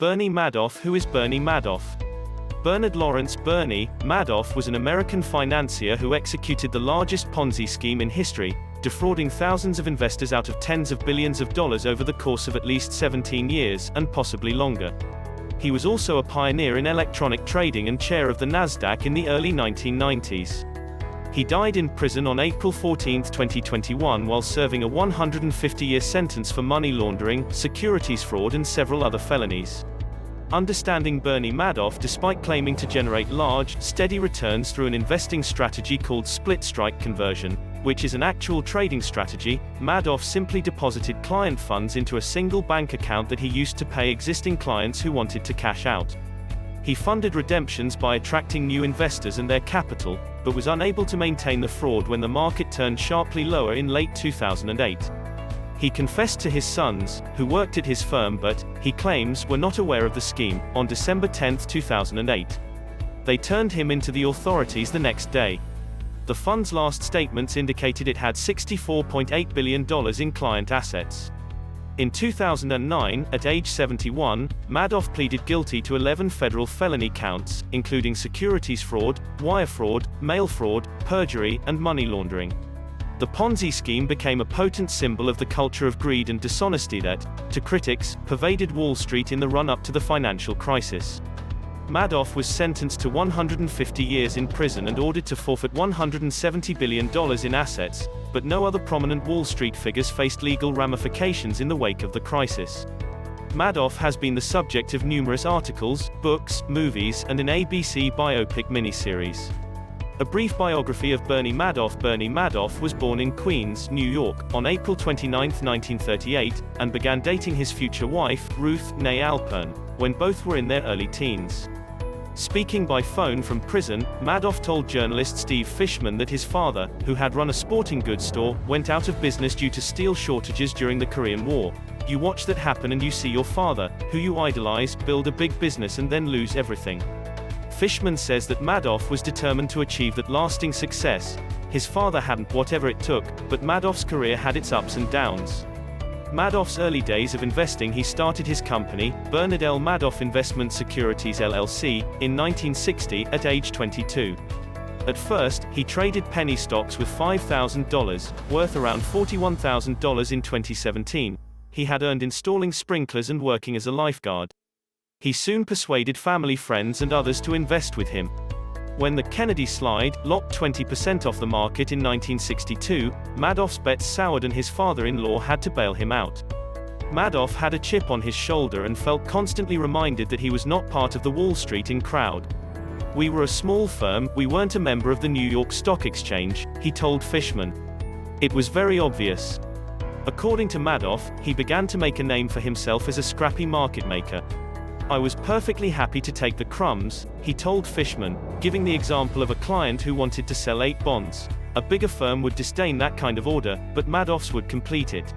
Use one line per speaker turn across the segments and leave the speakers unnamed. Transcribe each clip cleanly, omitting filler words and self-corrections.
Bernie Madoff. Who is Bernie Madoff? Bernard Lawrence Bernie Madoff was an American financier who executed the largest Ponzi scheme in history, defrauding thousands of investors out of tens of billions of dollars over the course of at least 17 years, and possibly longer. He was also a pioneer in electronic trading and chair of the Nasdaq in the early 1990s. He died in prison on April 14, 2021 while serving a 150-year sentence for money laundering, securities fraud and several other felonies. Understanding Bernie Madoff. Despite claiming to generate large, steady returns through an investing strategy called split strike conversion, which is an actual trading strategy, Madoff simply deposited client funds into a single bank account that he used to pay existing clients who wanted to cash out. He funded redemptions by attracting new investors and their capital, but was unable to maintain the fraud when the market turned sharply lower in late 2008. He confessed to his sons, who worked at his firm but, he claims, were not aware of the scheme, on December 10, 2008. They turned him into the authorities the next day. The fund's last statements indicated it had $64.8 billion in client assets. In 2009, at age 71, Madoff pleaded guilty to 11 federal felony counts, including securities fraud, wire fraud, mail fraud, perjury, and money laundering. The Ponzi scheme became a potent symbol of the culture of greed and dishonesty that, to critics, pervaded Wall Street in the run-up to the financial crisis. Madoff was sentenced to 150 years in prison and ordered to forfeit $170 billion in assets, but no other prominent Wall Street figures faced legal ramifications in the wake of the crisis. Madoff has been the subject of numerous articles, books, movies, and an ABC biopic miniseries. A brief biography of Bernie Madoff. Bernie Madoff was born in Queens, New York, on April 29, 1938, and began dating his future wife, Ruth née Alpern, when both were in their early teens. Speaking by phone from prison, Madoff told journalist Steve Fishman that his father, who had run a sporting goods store, went out of business due to steel shortages during the Korean War. You watch that happen and you see your father, who you idolize, build a big business and then lose everything. Fishman says that Madoff was determined to achieve that lasting success. His father hadn't, whatever it took, but Madoff's career had its ups and downs. Madoff's early days of investing. He started his company, Bernard L. Madoff Investment Securities LLC, in 1960, at age 22. At first, he traded penny stocks with $5,000, worth around $41,000 in 2017. He had earned installing sprinklers and working as a lifeguard. He soon persuaded family, friends and others to invest with him. When the Kennedy slide locked 20% off the market in 1962, Madoff's bets soured and his father-in-law had to bail him out. Madoff had a chip on his shoulder and felt constantly reminded that he was not part of the Wall Street in crowd. "We were a small firm, we weren't a member of the New York Stock Exchange," he told Fishman. "It was very obvious." According to Madoff, he began to make a name for himself as a scrappy market maker. "I was perfectly happy to take the crumbs," he told Fishman, giving the example of a client who wanted to sell 8 bonds. A bigger firm would disdain that kind of order, but Madoff's would complete it.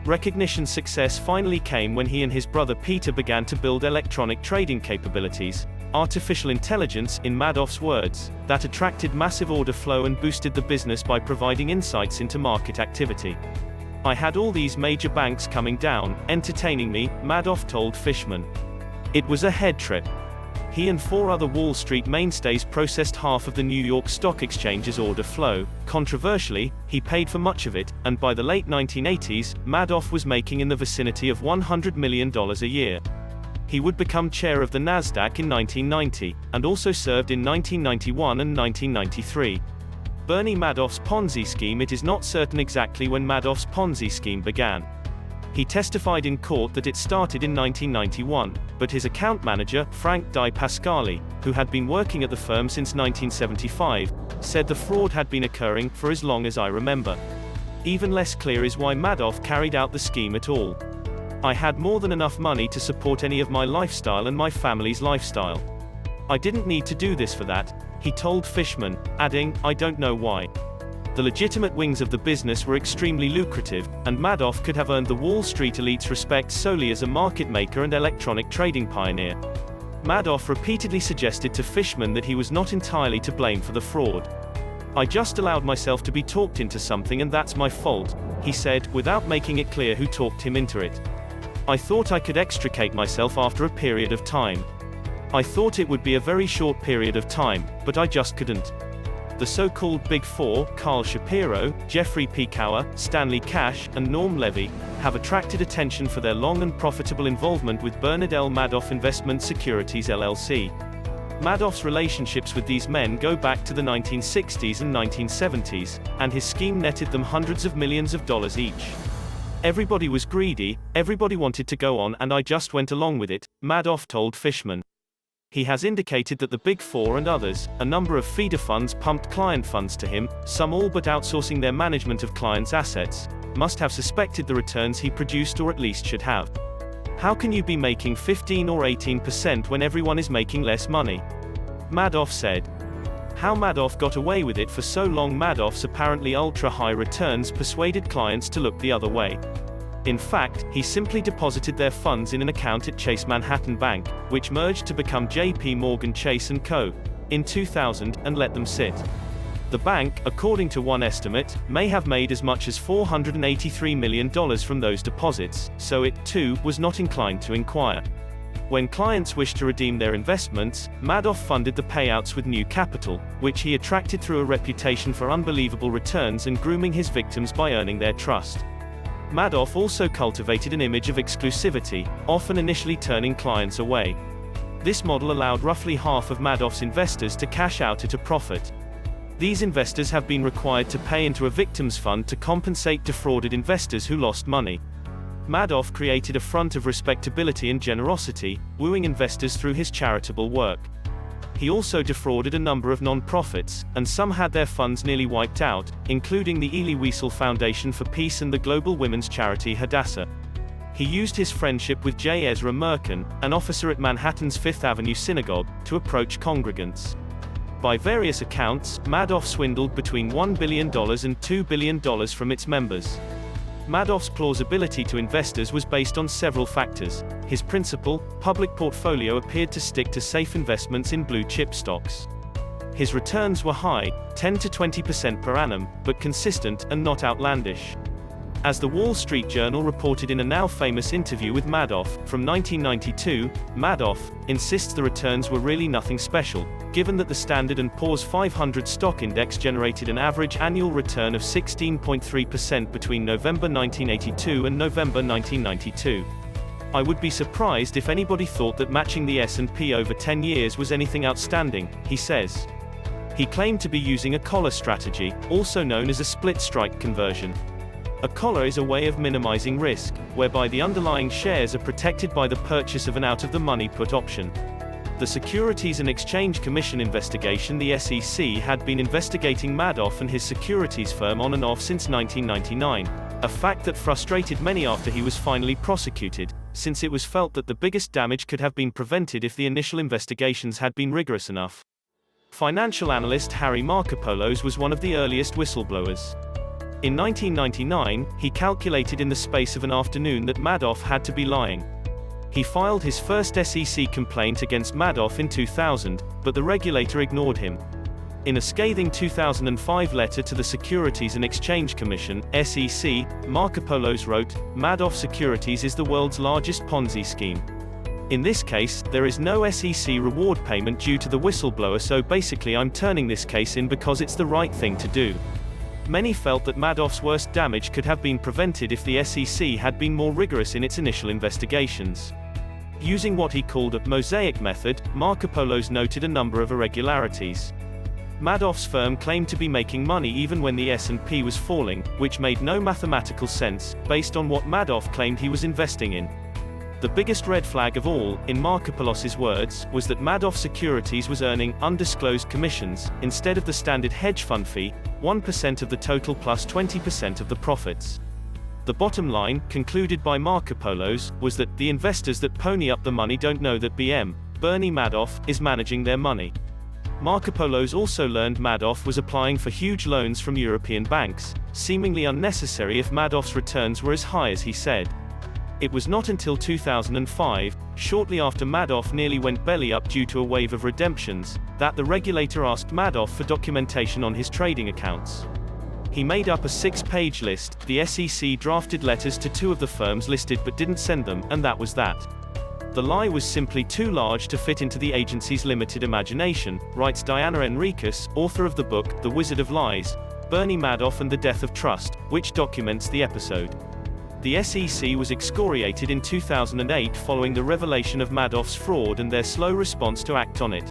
Recognition. Success finally came when he and his brother Peter began to build electronic trading capabilities, artificial intelligence, in Madoff's words, that attracted massive order flow and boosted the business by providing insights into market activity. "I had all these major banks coming down, entertaining me," Madoff told Fishman. "It was a head trip." He and 4 other Wall Street mainstays processed half of the New York Stock Exchange's order flow. Controversially, he paid for much of it, and by the late 1980s, Madoff was making in the vicinity of $100 million a year. He would become chair of the Nasdaq in 1990, and also served in 1991 and 1993. Bernie Madoff's Ponzi scheme. It is not certain exactly when Madoff's Ponzi scheme began. He testified in court that it started in 1991, but his account manager, Frank Di Pasquale, who had been working at the firm since 1975, said the fraud had been occurring for as long as I remember. Even less clear is why Madoff carried out the scheme at all. "I had more than enough money to support any of my lifestyle and my family's lifestyle. I didn't need to do this for that," he told Fishman, adding, "I don't know why." The legitimate wings of the business were extremely lucrative, and Madoff could have earned the Wall Street elite's respect solely as a market maker and electronic trading pioneer. Madoff repeatedly suggested to Fishman that he was not entirely to blame for the fraud. "I just allowed myself to be talked into something and that's my fault," he said, without making it clear who talked him into it. I thought I could extricate myself after a period of time. I thought it would be a very short period of time, but I just couldn't. The so-called Big Four, Carl Shapiro, Jeffrey Piekauer, Stanley Cash, and Norm Levy, have attracted attention for their long and profitable involvement with Bernard L. Madoff Investment Securities LLC. Madoff's relationships with these men go back to the 1960s and 1970s, and his scheme netted them hundreds of millions of dollars each. Everybody was greedy, everybody wanted to go on, and I just went along with it, Madoff told Fishman. He has indicated that the Big Four and others, a number of feeder funds pumped client funds to him, some all but outsourcing their management of clients' assets, must have suspected the returns he produced, or at least should have. How can you be making 15 or 18% when everyone is making less money? Madoff said. How Madoff got away with it for so long. Madoff's apparently ultra-high returns persuaded clients to look the other way. In fact, he simply deposited their funds in an account at Chase Manhattan Bank, which merged to become J.P. Morgan Chase & Co. in 2000, and let them sit. The bank, according to one estimate, may have made as much as $483 million from those deposits, so it, too, was not inclined to inquire. When clients wished to redeem their investments, Madoff funded the payouts with new capital, which he attracted through a reputation for unbelievable returns and grooming his victims by earning their trust. Madoff also cultivated an image of exclusivity, often initially turning clients away. This model allowed roughly half of Madoff's investors to cash out at a profit. These investors have been required to pay into a victims fund to compensate defrauded investors who lost money. Madoff created a front of respectability and generosity, wooing investors through his charitable work. He also defrauded a number of non-profits, and some had their funds nearly wiped out, including the Elie Wiesel Foundation for Peace and the global women's charity Hadassah. He used his friendship with J. Ezra Merkin, an officer at Manhattan's Fifth Avenue Synagogue, to approach congregants. By various accounts, Madoff swindled between $1 billion and $2 billion from its members. Madoff's plausibility to investors was based on several factors. His principal, public portfolio appeared to stick to safe investments in blue-chip stocks. His returns were high, 10 to 20% per annum, but consistent and not outlandish. As the Wall Street Journal reported in a now famous interview with Madoff, from 1992, Madoff insists the returns were really nothing special, given that the Standard & Poor's 500 stock index generated an average annual return of 16.3% between November 1982 and November 1992. I would be surprised if anybody thought that matching the S&P over 10 years was anything outstanding, he says. He claimed to be using a collar strategy, also known as a split strike conversion. A collar is a way of minimizing risk, whereby the underlying shares are protected by the purchase of an out-of-the-money put option. The Securities and Exchange Commission investigation, the SEC, had been investigating Madoff and his securities firm on and off since 1999, a fact that frustrated many after he was finally prosecuted, since it was felt that the biggest damage could have been prevented if the initial investigations had been rigorous enough. Financial analyst Harry Markopolos was one of the earliest whistleblowers. In 1999, he calculated in the space of an afternoon that Madoff had to be lying. He filed his first SEC complaint against Madoff in 2000, but the regulator ignored him. In a scathing 2005 letter to the Securities and Exchange Commission, SEC, Markopolos wrote, "Madoff Securities is the world's largest Ponzi scheme. In this case, there is no SEC reward payment due to the whistleblower, so basically I'm turning this case in because it's the right thing to do." Many felt that Madoff's worst damage could have been prevented if the SEC had been more rigorous in its initial investigations. Using what he called a mosaic method, Markopolos noted a number of irregularities. Madoff's firm claimed to be making money even when the S&P was falling, which made no mathematical sense, based on what Madoff claimed he was investing in. The biggest red flag of all, in Markopolos's words, was that Madoff Securities was earning undisclosed commissions, instead of the standard hedge fund fee, 1% of the total plus 20% of the profits. The bottom line, concluded by Markopolos, was that the investors that pony up the money don't know that Bernie Madoff, is managing their money. Markopolos also learned Madoff was applying for huge loans from European banks, seemingly unnecessary if Madoff's returns were as high as he said. It was not until 2005, shortly after Madoff nearly went belly up due to a wave of redemptions, that the regulator asked Madoff for documentation on his trading accounts. He made up a 6-page list. The SEC drafted letters to 2 of the firms listed but didn't send them, and that was that. The lie was simply too large to fit into the agency's limited imagination, writes Diana Enriquez, author of the book, The Wizard of Lies, Bernie Madoff and the Death of Trust, which documents the episode. The SEC was excoriated in 2008 following the revelation of Madoff's fraud and their slow response to act on it.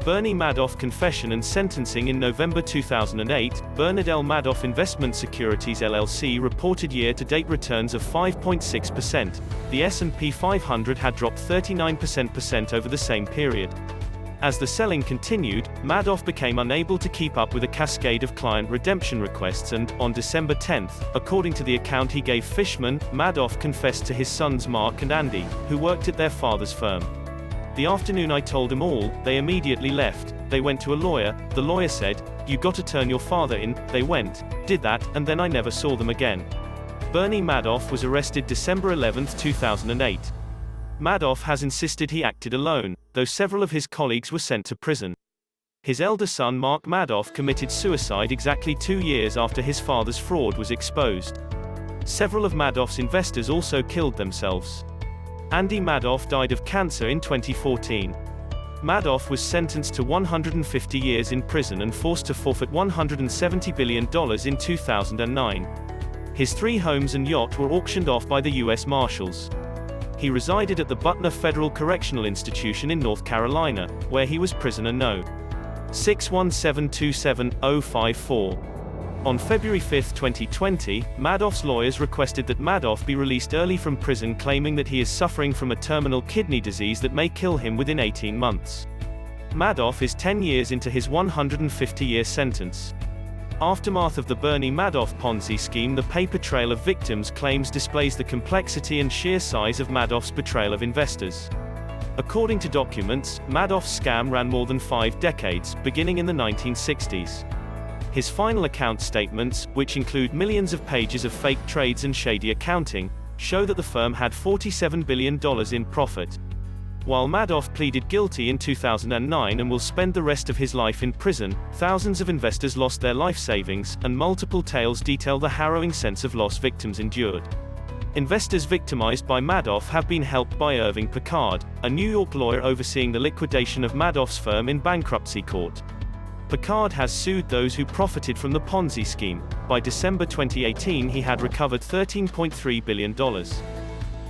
Bernie Madoff confession and sentencing. In November 2008, Bernard L. Madoff Investment Securities LLC reported year-to-date returns of 5.6%. The S&P 500 had dropped 39% over the same period. As the selling continued, Madoff became unable to keep up with a cascade of client redemption requests and, on December 10, according to the account he gave Fishman, Madoff confessed to his sons Mark and Andy, who worked at their father's firm. "The afternoon I told them all, they immediately left. They went to a lawyer. The lawyer said, 'You got to turn your father in.' They went, did that, and then I never saw them again." Bernie Madoff was arrested December 11, 2008. Madoff has insisted he acted alone, though several of his colleagues were sent to prison. His elder son Mark Madoff committed suicide exactly 2 years after his father's fraud was exposed. Several of Madoff's investors also killed themselves. Andy Madoff died of cancer in 2014. Madoff was sentenced to 150 years in prison and forced to forfeit $170 billion in 2009. His 3 homes and yacht were auctioned off by the U.S. Marshals. He resided at the Butner Federal Correctional Institution in North Carolina, where he was prisoner No. 61727-054. On February 5, 2020, Madoff's lawyers requested that Madoff be released early from prison, claiming that he is suffering from a terminal kidney disease that may kill him within 18 months. Madoff is 10 years into his 150-year sentence. Aftermath of the Bernie Madoff Ponzi scheme. The paper trail of victims' claims displays the complexity and sheer size of Madoff's betrayal of investors. According to documents, Madoff's scam ran more than 5 decades, beginning in the 1960s. His final account statements, which include millions of pages of fake trades and shady accounting, show that the firm had $47 billion in profit. While Madoff pleaded guilty in 2009 and will spend the rest of his life in prison, thousands of investors lost their life savings, and multiple tales detail the harrowing sense of loss victims endured. Investors victimized by Madoff have been helped by Irving Picard, a New York lawyer overseeing the liquidation of Madoff's firm in bankruptcy court. Picard has sued those who profited from the Ponzi scheme. By December 2018 he had recovered $13.3 billion.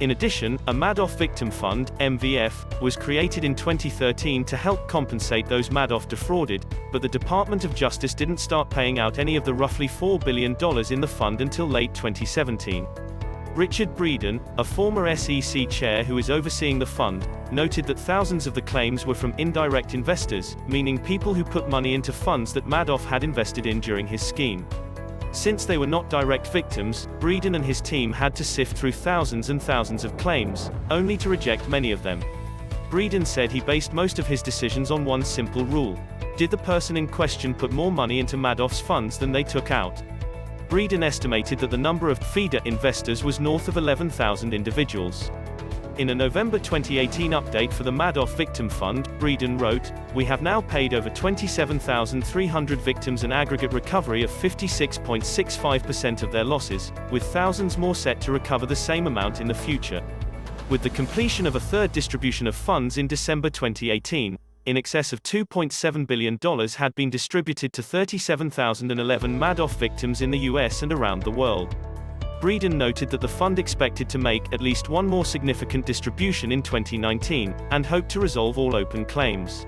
In addition, a Madoff Victim Fund, MVF, was created in 2013 to help compensate those Madoff defrauded, but the Department of Justice didn't start paying out any of the roughly $4 billion in the fund until late 2017. Richard Breeden, a former SEC chair who is overseeing the fund, noted that thousands of the claims were from indirect investors, meaning people who put money into funds that Madoff had invested in during his scheme. Since they were not direct victims, Breeden and his team had to sift through thousands and thousands of claims, only to reject many of them. Breeden said he based most of his decisions on one simple rule: did the person in question put more money into Madoff's funds than they took out? Breeden estimated that the number of feeder investors was north of 11,000 individuals. In a November 2018 update for the Madoff Victim Fund, Breeden wrote, "We have now paid over 27,300 victims an aggregate recovery of 56.65% of their losses, with thousands more set to recover the same amount in the future." With the completion of a third distribution of funds in December 2018, in excess of $2.7 billion had been distributed to 37,011 Madoff victims in the US and around the world. Breeden noted that the fund expected to make at least one more significant distribution in 2019, and hoped to resolve all open claims.